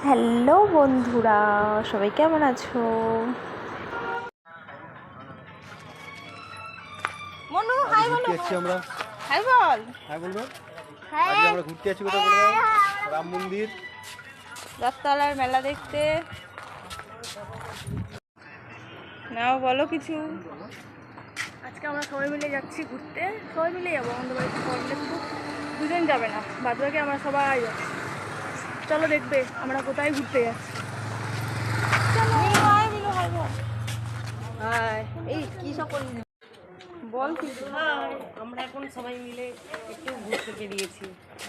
Hello বন্ধুরা, সবাই কেমন আছো? মনু হাই বলো। আমরা হাই বল। হাই বলবে। আজকে আমরা ঘুরতে যাচ্ছি কোথায় বলে দাও? রাম মন্দির, রথতলার মেলা দেখতে। নাও বলো কিছু। আজকে আমরা সবাই মিলে যাচ্ছি ঘুরতে, সবাই মিলে যাবো। আমাদের বাড়িতে পড়লে খুব দুজন যাবে না, বাদ বাকি আমরা সবাই যাচ্ছি। চলো দেখবে আমরা কোথায় ঘুরতে যাচ্ছি। এই কি সব করলি বল কিছু। আমরা এখন সবাই মিলে একটু ঘুরতে বেরিয়েছি,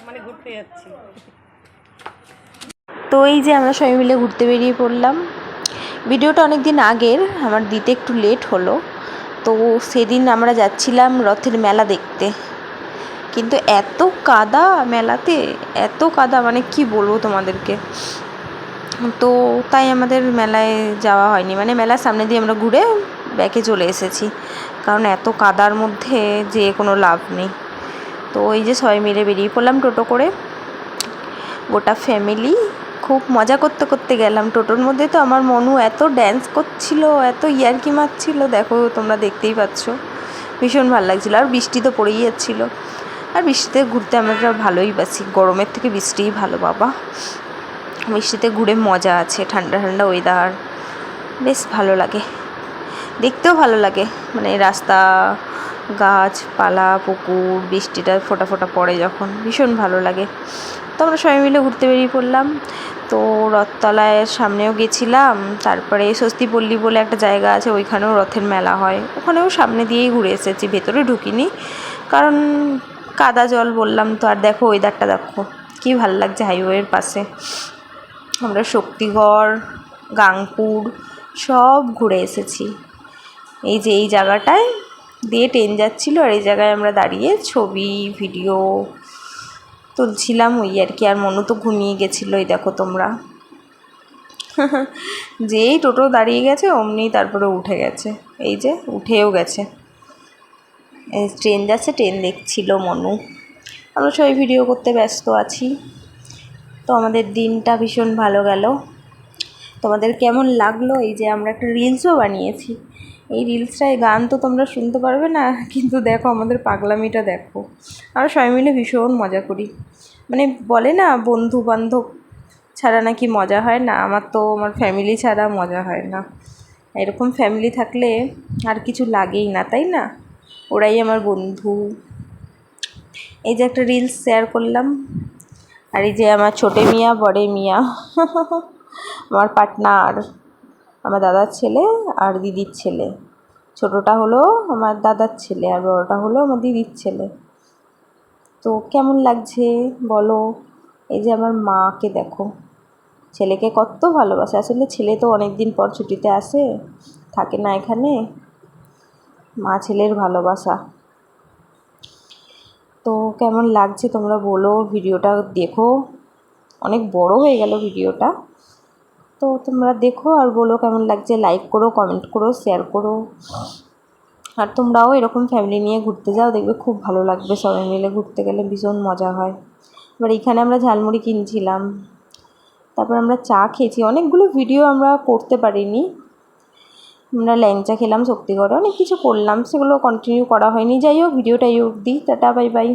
মানে ঘুরতে যাচ্ছি। তো এই যে আমরা সবাই মিলে ঘুরতে বেরিয়ে পড়লাম। ভিডিওটা অনেক দিন আগের, আমার দিতে একটু লেট হলো। তো সেদিন আমরা যাচ্ছিলাম রথের মেলা দেখতে, কিন্তু এত কাদা মেলাতে, এত কাদা মানে কি বলবো তোমাদেরকে। তো তাই আমাদের মেলায় যাওয়া হয়নি, মানে মেলার সামনে দিয়ে আমরা ঘুরে ব্যাকে চলে এসেছি, কারণ এত কাদার মধ্যে যে কোনো লাভ নেই। তো ওই যে সবাই মিলে বেরিয়ে পড়লাম টোটো করে, গোটা ফ্যামিলি। খুব মজা করতে করতে গেলাম। টোটোর মধ্যে তো আমার মনু এত ড্যান্স করছিল, এত ইয়ার্কি মারছিল, দেখো তোমরা দেখতেই পাচ্ছ। ভীষণ ভালো লাগছিলো, আর বৃষ্টি তো পড়েই যাচ্ছিলো। আর বৃষ্টিতে ঘুরতে আমরা ভালোই বাসি, গরমের থেকে বৃষ্টিই ভালো বাবা। বৃষ্টিতে ঘুরে মজা আছে, ঠান্ডা ঠান্ডা ওয়েদার, বেশ ভালো লাগে, দেখতেও ভালো লাগে। মানে রাস্তা, গাছপালা, পুকুর, বৃষ্টিটা ফোঁটা ফোঁটা পড়ে যখন, ভীষণ ভালো লাগে। তো আমরা সবাই মিলে ঘুরতে বেরিয়ে পড়লাম। তো রথতলায় সামনেও গেছিলাম, তারপরে স্বস্তিপল্লী বলে একটা জায়গা আছে, ওইখানেও রথের মেলা হয়, ওখানেও সামনে দিয়েই ঘুরে এসেছি, ভেতরে ঢুকিনি কারণ কাদা জল বললাম তো। আর দেখো ওয়েদারটা দেখো কী ভালো লাগছে, হাইওয়ের পাশে। আমরা শক্তিগড়, গাংপুর সব ঘুরে এসেছি। এই যে এই জায়গাটায় দিয়ে ট্রেন যাচ্ছিলো, আর এই জায়গায় আমরা দাঁড়িয়ে ছবি ভিডিও তুলছিলাম, ওই আর কি। আর মনু তো ঘুমিয়ে গেছিলো, এই দেখো তোমরা। যেই টোটো দাঁড়িয়ে গেছে অমনি তারপরে উঠে গেছে, এই যে উঠেও গেছে। এই ট্রেন যাচ্ছে, ট্রেন দেখছিল মনু। আমরা সবাই ভিডিও করতে ব্যস্ত আছি। তো আমাদের দিনটা ভীষণ ভালো গেল। তোমাদের কেমন লাগলো? এই যে আমরা একটা রিলসও বানিয়েছি, এই রিলসটায় গান তো তোমরা শুনতে পারবে না, কিন্তু দেখো আমাদের পাগলামিটা দেখো। আমরা সবাই মিলে ভীষণ মজা করি। মানে বলে না বন্ধু বান্ধব ছাড়া নাকি মজা হয় না, আমার তো আমার ফ্যামিলি ছাড়া মজা হয় না। এরকম ফ্যামিলি থাকলে আর কিছু লাগেই না, তাই না? ওরাই আমার বন্ধু। এই যে একটা রিলস শেয়ার করলাম। আর এই যে আমার ছোটে মিয়া, বড়ে মিয়া, আমার পার্টনার, আমার দাদার ছেলে আর দিদির ছেলে। ছোটোটা হলো আমার দাদার ছেলে, আর বড়োটা হলো আমার দিদির ছেলে। তো কেমন লাগছে বলো? এই যে আমার মাকে দেখো, ছেলেকে কত ভালোবাসে। আসলে ছেলে তো অনেক দিন পর ছুটিতে আসে, থাকে না এখানে। মা ছেলের ভালোবাসা। তো কেমন লাগছে তোমরা বলো, ভিডিওটা দেখো, অনেক বড় হয়ে গেল ভিডিওটা। তো তোমরা দেখো আর বলো কেমন লাগছে, লাইক করো, কমেন্ট করো, শেয়ার করো। আর তোমরাও এরকম ফ্যামিলি নিয়ে ঘুরতে যাও, দেখবে খুব ভালো লাগবে। সবাই মিলে ঘুরতে গেলে ভীষণ মজা হয়। এবার এখানে আমরা ঝালমুড়ি কিনছিলাম, তারপর আমরা চা খেয়েছি। অনেকগুলো ভিডিও আমরা করতে পারিনি, আমরা ল্যাংচা খেলাম শক্তিগড়ে, অনেক কিছু করলাম, সেগুলো কন্টিনিউ করা হয়নি। যাই হোক, ভিডিওটা এই অবধি। Tata, bye bye.